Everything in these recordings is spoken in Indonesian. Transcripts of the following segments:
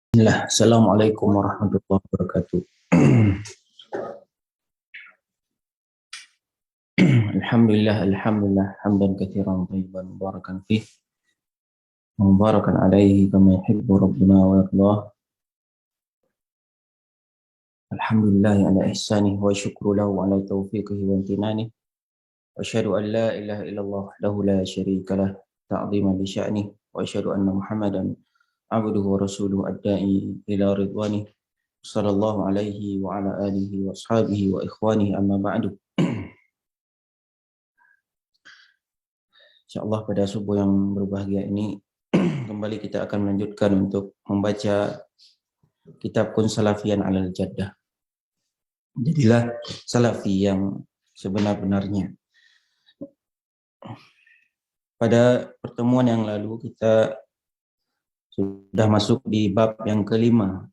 Bismillah. Assalamualaikum warahmatullahi wabarakatuh. Alhamdulillah, hamdan katsiran thayyiban mubarakan fih, mubarakan alaihi kama yuhibbu rabbuna wa yardah. Alhamdulillah ala ihsanih wa syukru lahu ala taufiqihi wa imtinanih. Wa asyhadu an la ilaha illallah wahdahu la syarika lah ta'dhiman li sya'nih, wa asyhadu anna Muhammadan abduhu wa rasuluhu ad-da'i ila ridwanih. Sallallahu alaihi wa ala alihi wa ashabihi wa ikhwanihi amma ba'du. InsyaAllah pada subuh yang berbahagia ini kembali kita akan melanjutkan untuk membaca kitab Kun Salafiyan Alal Jaddah. Jadilah salafi yang sebenar-benarnya. Pada pertemuan yang lalu kita sudah masuk di bab yang kelima.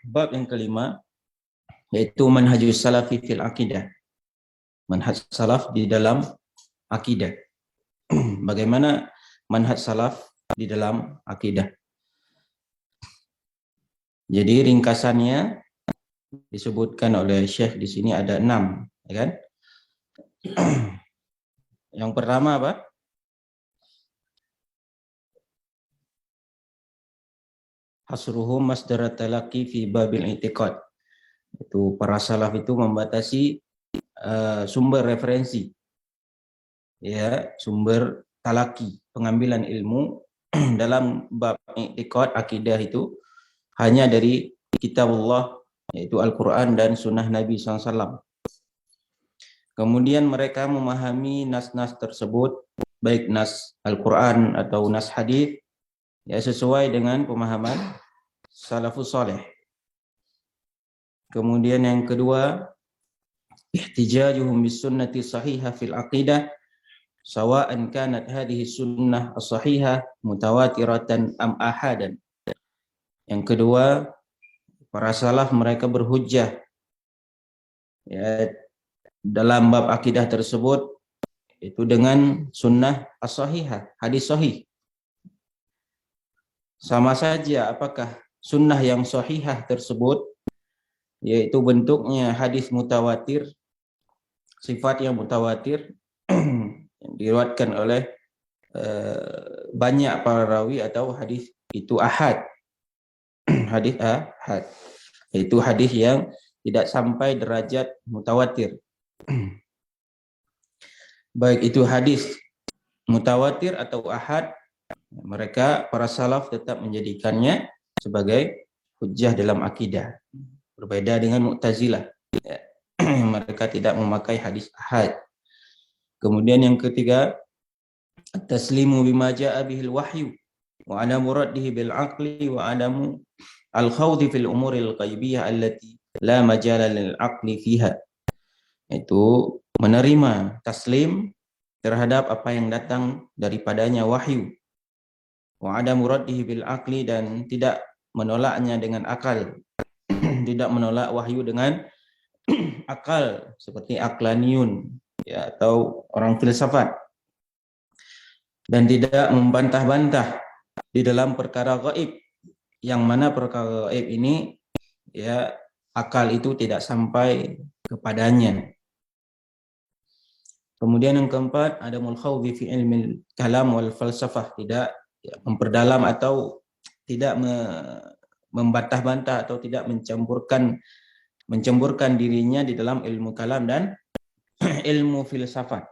Bab yang kelima yaitu manhajus salafi fil aqidah. Manhaj salaf di dalam akidah. Bagaimana manhaj salaf di dalam akidah? Jadi ringkasannya disebutkan oleh Syekh di sini ada 6, ya kan? Yang pertama apa? Hasruhum masdarat talaqi fi babil i'tiqad. Itu para salaf itu membatasi sumber referensi, ya, sumber talaki, pengambilan ilmu dalam bab i'tiqad akidah itu hanya dari kitabullah, yaitu Al-Quran dan sunnah Nabi SAW. Kemudian mereka memahami nas-nas tersebut, baik nas Al-Quran atau nas hadis, ya, sesuai dengan pemahaman salafus saleh. Kemudian yang kedua, ihtijajuhum bis sunnati sahihah fil aqidah sawa'an kanat hadhihi sunnah as-sahihah mutawatiratan am ahadan. Yang kedua, para salaf mereka berhujjah, ya, dalam bab akidah tersebut itu dengan sunnah as-sahihah, hadis sahih. Sama saja apakah sunnah yang sahihah tersebut yaitu bentuknya hadis mutawatir, sifat yang mutawatir yang diriwayatkan oleh banyak para rawi, atau hadis itu ahad. Hadis ahad itu hadis yang tidak sampai derajat mutawatir. Baik itu hadis mutawatir atau ahad, mereka para salaf tetap menjadikannya sebagai hujjah dalam akidah. Berbeda dengan Mu'tazilah, ya. Mereka tidak memakai hadis ahad. Kemudian yang ketiga, at-taslimu bima jaa bihil wahyu wa adamu raddihi bil aqli wa adamu al-khawdi fil umuril ghaibiyah allati la majala lil aqli fiha. Itu menerima, taslim terhadap apa yang datang daripadanya wahyu, wa adamu raddihi bil aqli, dan tidak menolaknya dengan akal. Tidak menolak wahyu dengan akal seperti aqlaniyun, ya, atau orang filsafat, dan tidak membantah-bantah di dalam perkara gaib, yang mana perkara gaib ini, ya, akal itu tidak sampai kepadanya. Kemudian yang keempat, adamul khawdi fi ilmi kalam wal falsafah, tidak, ya, memperdalam atau tidak membantah-bantah atau tidak mencemburkan dirinya di dalam ilmu kalam dan ilmu filsafat.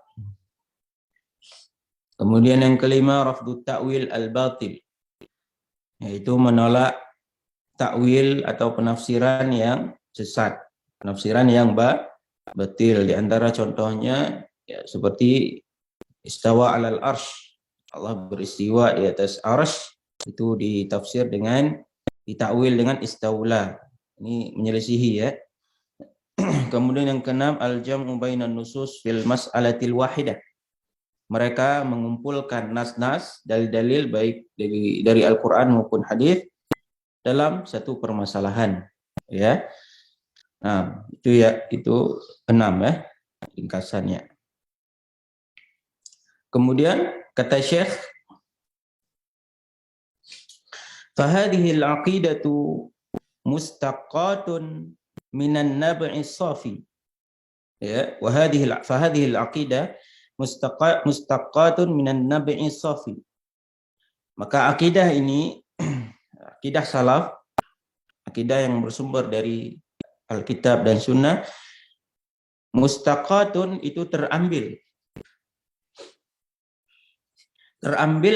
Kemudian yang kelima, rafdu ta'wil al-batil, yaitu menolak takwil atau penafsiran yang sesat, penafsiran yang batil. Di antara contohnya, ya, seperti istawa alal arsh, Allah beristiwa di atas arsh, itu ditafsir dengan, ditakwil dengan istaula. Ini menyelisihi, ya. Kemudian yang keenam, al-jam'u bainan nusus fil mas'alatil wahidah. Mereka mengumpulkan nas-nas, dalil-dalil baik dari Al-Quran maupun hadis dalam satu permasalahan, ya. Nah, itu, ya, itu 6, ya, ringkasannya. Kemudian kata Syekh, Fahadhihi al-aqidatu mustaqatun minan nab'i safi. Ya, fahadhihi al-aqidah mustaqatun minan nab'i safi. Maka akidah ini, akidah salaf, akidah yang bersumber dari Alkitab dan Sunnah, mustaqatun itu terambil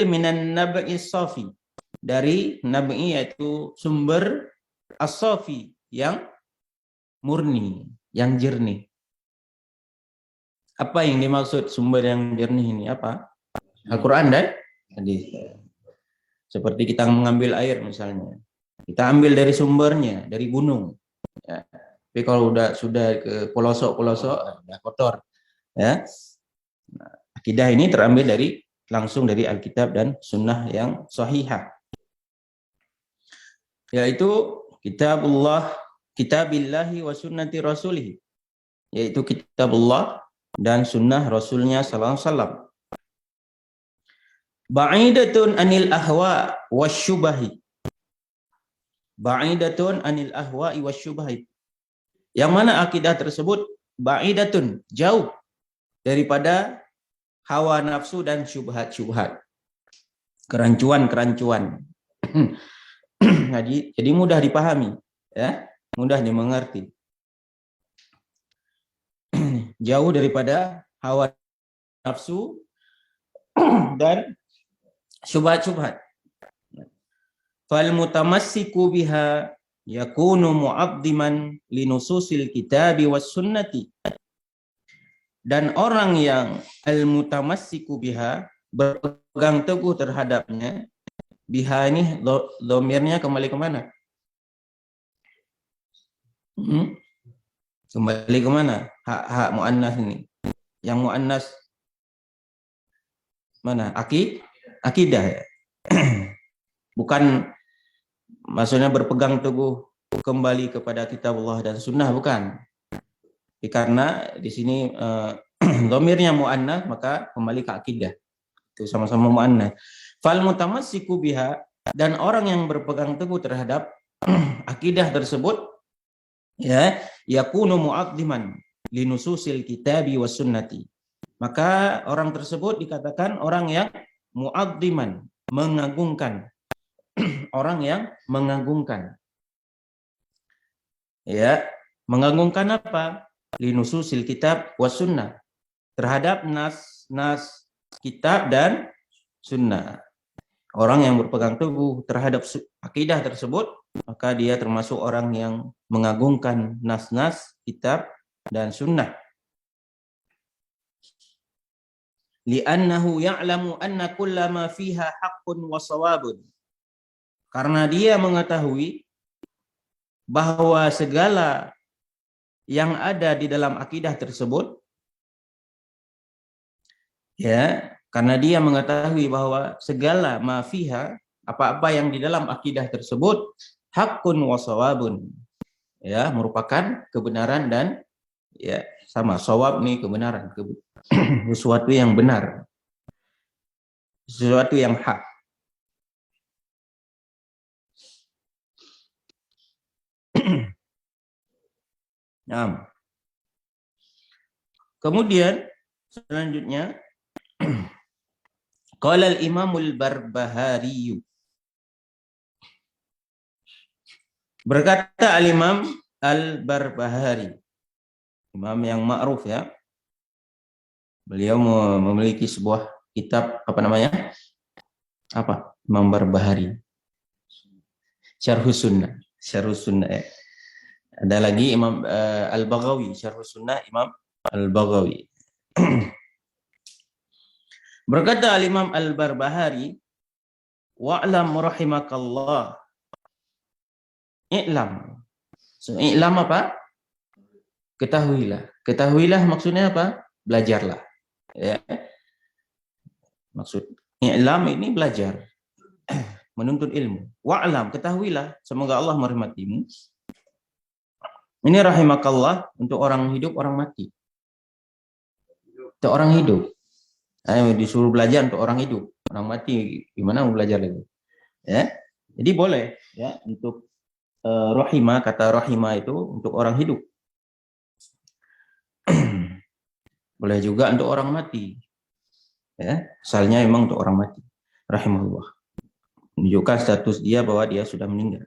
minan nab'i safi, dari nabi yaitu sumber as-safi yang murni, yang jernih. Apa yang dimaksud sumber yang jernih ini? Apa? Al-Quran dan hadis. Seperti kita mengambil air misalnya, kita ambil dari sumbernya, dari gunung. Ya. Tapi kalau sudah ke pelosok-pelosok, udah kotor. Ya. Nah, akidah ini terambil langsung dari Alkitab dan Sunnah yang sahihah, yaitu kitabillahi wa sunnati rasulih, yaitu kitabullah dan sunnah Rasulnya sallallahu alaihi wasallam. Ba'idatun anil ahwa wasyubahi. Ba'idatun anil ahwa'i wasyubahi. Yang mana akidah tersebut ba'idatun, jauh daripada hawa nafsu dan syubhat-syubhat. Kerancuan-kerancuan. Jadi mudah dipahami, ya, mudah dimengerti. Jauh daripada hawa nafsu dan syubhat-syubhat. Fal mutamassiku biha yakunu mu'addiman linususil kitabi was sunnati. Dan orang yang al-mutamassiku biha, berpegang teguh terhadapnya, biha ini dhamirnya kembali ke mana? Kembali ke mana? Hak muannas ini. Yang muannas mana? Akidah ya. Bukan maksudnya berpegang teguh kembali kepada kitab Allah dan sunnah, bukan. Karena di sini dhamirnya muannas, maka kembali ke akidah. Itu sama-sama muannas. Fal mutamassiku biha, dan orang yang berpegang teguh terhadap akidah tersebut, ya, yakunu mu'addiman linususil kitabi was sunnati. Maka orang tersebut dikatakan orang yang mu'addiman, mengagungkan. Orang yang mengagungkan. Ya, mengagungkan apa? Linususil kitab was sunnah, terhadap nas kitab dan sunnah. Orang yang berpegang teguh terhadap akidah tersebut, maka dia termasuk orang yang mengagungkan nas-nas kitab dan sunnah. Li'annahu ya'lamu anna kullama fiha haqqun wa shawabun. Karena dia mengetahui bahwa segala yang ada di dalam akidah tersebut, ya, karena dia mengetahui bahwa segala ma fiha, apa-apa yang di dalam akidah tersebut, haqqun wa shawabun, ya, merupakan kebenaran dan, ya, sama, shawab nih kebenaran, sesuatu yang benar, sesuatu yang hak. Nah, kemudian selanjutnya qala al-Imamul Barbahari, berkata al-Imam Al-Barbahari, imam yang ma'ruf, ya. Beliau memiliki sebuah kitab, apa namanya? Apa? Imam Barbahari. Syarhus Sunnah. Syarhus Sunnah, ya. Ada lagi Imam Al-Baghawi, Syarhus Sunnah Imam Al-Baghawi. Berkata al-Imam Al-Barbahari, wa'lam rahimakallah. I'lam. So, i'lam apa? Ketahuilah. Ketahuilah maksudnya apa? Belajarlah. Ya. Maksud i'lam ini belajar. Menuntut ilmu. Wa'lam, ketahuilah. Semoga Allah merahmatimu. Ini rahimakallah untuk orang hidup, orang mati. Untuk orang hidup. Disuruh belajar untuk orang hidup. Orang mati gimana mau belajar lagi? Ya. Jadi boleh ya untuk rahima, kata rahima itu untuk orang hidup. Boleh juga untuk orang mati. Ya, asalnya memang untuk orang mati. Rahimahullah. Menunjukkan status dia bahwa dia sudah meninggal.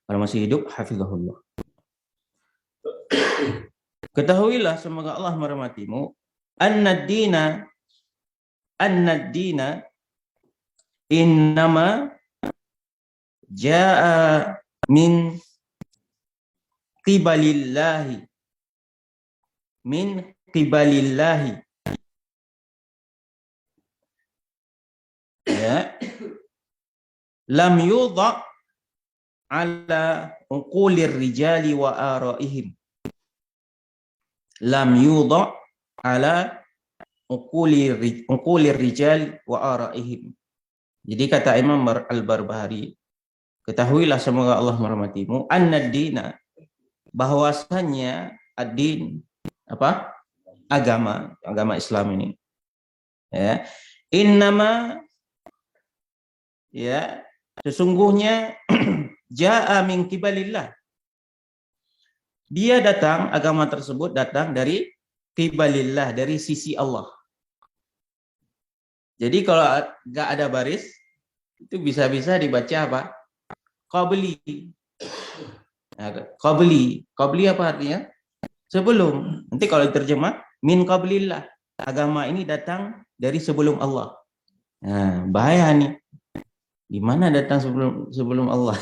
Kalau masih hidup, hafizahullah. Ketahuilah semoga Allah merahmatimu, annad-dina innama jaa min qibalillahi ya, lam yudha ala uqulir rijali wa araihim, lam yudha ala uqulir rijal wa araihim. Jadi kata Imam Al-Barbahari, ketahuilah semoga Allah merahmatimu, annad-dina, bahwasannya ad-din apa? Agama Islam ini. Ya. Innama, ya, sesungguhnya jaa min qibalillah. Dia datang, agama tersebut datang dari qibalillah, dari sisi Allah. Jadi kalau nggak ada baris, itu bisa-bisa dibaca apa? Qabli. Nah, qabli apa artinya? Sebelum. Nanti kalau diterjemah, min qablillah. Agama ini datang dari sebelum Allah. Nah, bahaya nih. Di mana datang sebelum Allah?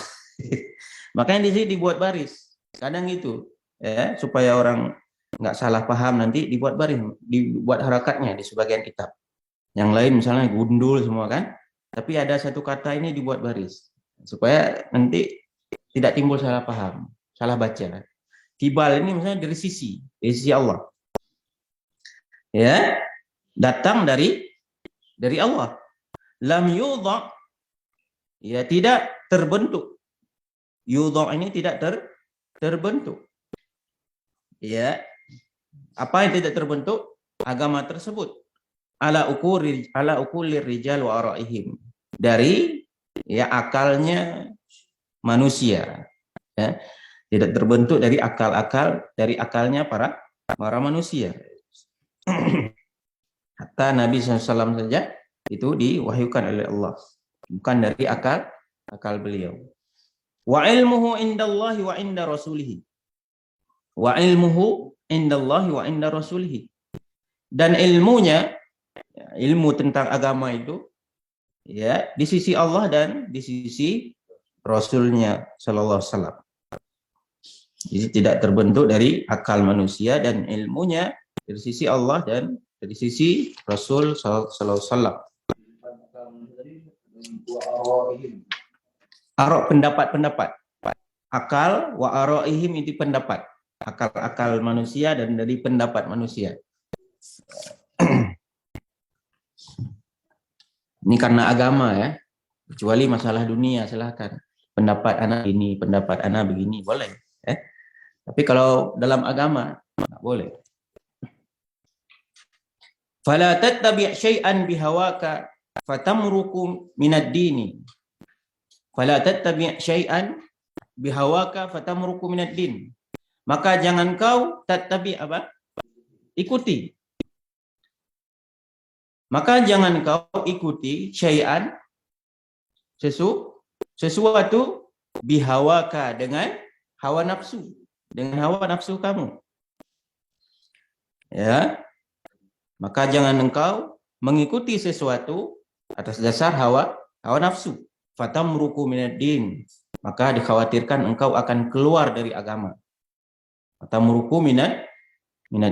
Makanya di sini dibuat baris. Kadang gitu, ya, supaya orang nggak salah paham, nanti dibuat baris, dibuat harakatnya di sebagian kitab. Yang lain misalnya gundul semua kan, tapi ada satu kata ini dibuat baris supaya nanti tidak timbul salah paham, salah baca. Kibal ini misalnya dari sisi Allah. Ya, datang dari Allah. Lam yudha, ya, tidak terbentuk. Yudha ini tidak terbentuk. Ya. Apa yang tidak terbentuk? Agama tersebut. Ala ukulir rijal wa araihim. Dari, ya, akalnya manusia. Ya. Tidak terbentuk dari akalnya para manusia. Hatta Nabi SAW saja itu diwahyukan oleh Allah, bukan dari akal beliau. Wa ilmuhu indallahi wa inda rasulihi. Wa ilmuhu indallahi wa inda rasulihi. Dan ilmunya, ilmu tentang agama itu, ya, di sisi Allah dan di sisi Rasulnya sallallahu alaihi wasallam. Jadi tidak terbentuk dari akal manusia, dan ilmunya dari sisi Allah dan dari sisi Rasul sallallahu alaihi wasallam. Arok, pendapat-pendapat. Akal, wa araihim itu pendapat. Akal manusia dan dari pendapat manusia. Ini karena agama, ya. Kecuali masalah dunia, silahkan. Pendapat anak ini, pendapat anak begini, boleh. Tapi kalau dalam agama, nggak boleh. Fala tattabi' syai'an bihawaka fatamruku minad dini. Fala tattabi' syai'an bihawaka fatamruku minad din. Maka jangan kau tattabi' apa? Ikuti. Maka jangan kau ikuti syai'an, sesuatu bihawaka, dengan hawa nafsu, kamu. Ya. Maka jangan engkau mengikuti sesuatu atas dasar hawa nafsu. Fatamruku minad din. Maka dikhawatirkan engkau akan keluar dari agama. Fatamruku minad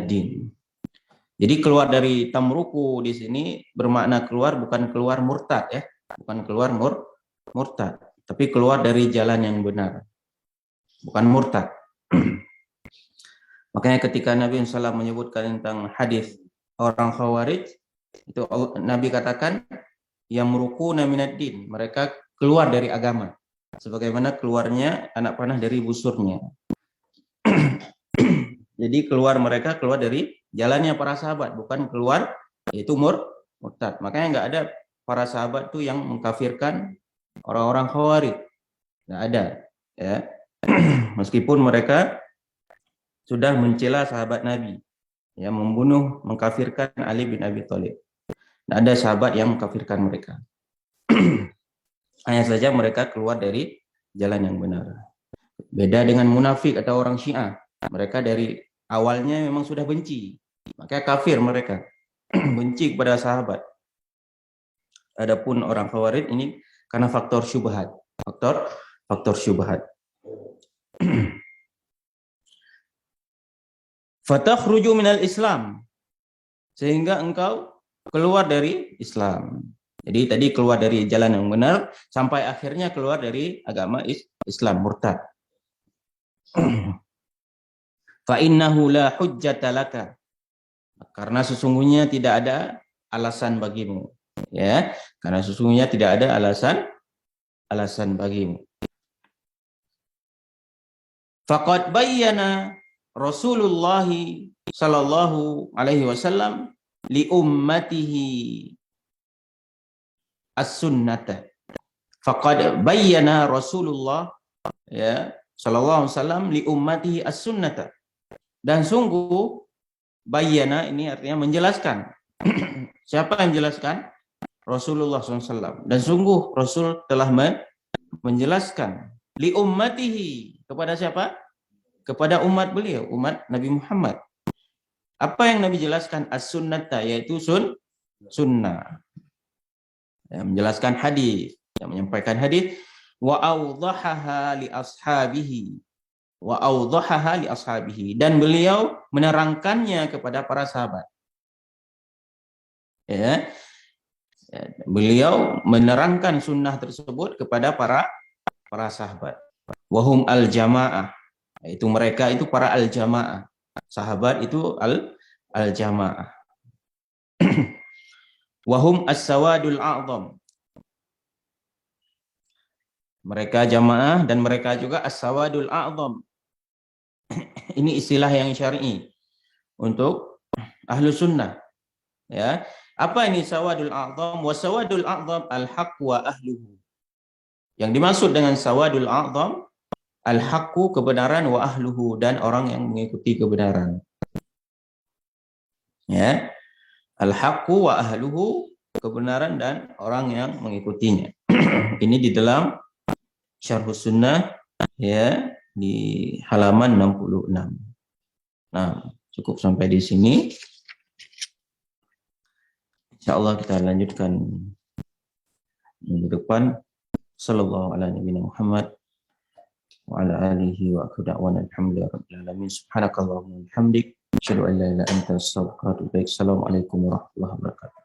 din. Jadi keluar dari tamruku di sini bermakna keluar, bukan keluar murtad, ya. Bukan keluar murtad, tapi keluar dari jalan yang benar. Bukan murtad. Makanya ketika Nabi SAW menyebutkan tentang hadis orang Khawarij, itu Nabi katakan yamruquna minad din, mereka keluar dari agama sebagaimana keluarnya anak panah dari busurnya. Jadi mereka keluar dari jalannya para sahabat, bukan keluar yaitu murtad. Makanya nggak ada para sahabat tuh yang mengkafirkan orang-orang Khawarij. Nggak ada, ya. Meskipun mereka sudah mencela sahabat Nabi, ya, membunuh, mengkafirkan Ali bin Abi Thalib. Nggak ada sahabat yang mengkafirkan mereka. Hanya saja mereka keluar dari jalan yang benar. Beda dengan munafik atau orang Syiah. Mereka dari awalnya memang sudah benci, makanya kafir mereka. Benci kepada sahabat. Adapun orang Khawarij ini karena faktor syubhat. Faktor syubhat. Fatakhruju minal Islam, sehingga engkau keluar dari Islam. Jadi tadi keluar dari jalan yang benar sampai akhirnya keluar dari agama Islam, murtad. Fa innahu la hujjata laka, karena sesungguhnya tidak ada alasan bagimu, ya, karena sesungguhnya tidak ada alasan bagimu. Faqad bayyana Rasulullah sallallahu alaihi wasallam li ummatihi as-sunnata. Faqad bayyana Rasulullah, ya, sallallahu alaihi wasallam li ummatihi as-sunnata. Dan sungguh bayyana ini artinya menjelaskan. Siapa yang menjelaskan? Rasulullah SAW. Dan sungguh Rasul telah menjelaskan li ummatihi, kepada siapa? Kepada umat beliau, umat Nabi Muhammad. Apa yang Nabi jelaskan? As-sunnata, yaitu sunnah. Ya, menjelaskan hadis, yang menyampaikan hadis. Wa awdahaha li ashabihi. Wa awdahaha li ashabihi. Dan beliau menerangkannya kepada para sahabat. Ya. Beliau menerangkan sunnah tersebut kepada para sahabat. Wahum al-jamaah, itu mereka itu para al-jamaah. Sahabat itu al-jamaah. Wahum as-sawadul a'zam, mereka jamaah dan mereka juga as-sawadul a'zam. Ini istilah yang syar'i untuk ahlu sunnah, ya. Apa ini sawadul a'zam? Wa sawadul a'zam al-haq wa ahluhu. Yang dimaksud dengan sawadul a'zam, al-haqqu, kebenaran, wa ahluhu, dan orang yang mengikuti kebenaran. Ya. Al-haqqu wa ahluhu, kebenaran dan orang yang mengikutinya. Ini di dalam Syarhus Sunnah, ya, di halaman 66. Nah, cukup sampai di sini. Insyaallah kita lanjutkan minggu depan. Sallallahu ala nabiyina Muhammad wa ala alihi wa aqda'wana alhamdulillahi rabbil alamin. Subhanakallahumma wa bihamdik, asyhadu an la ilaha illa anta astaghfiruka wa atubu ilaik. Assalamualaikum warahmatullahi wabarakatuh.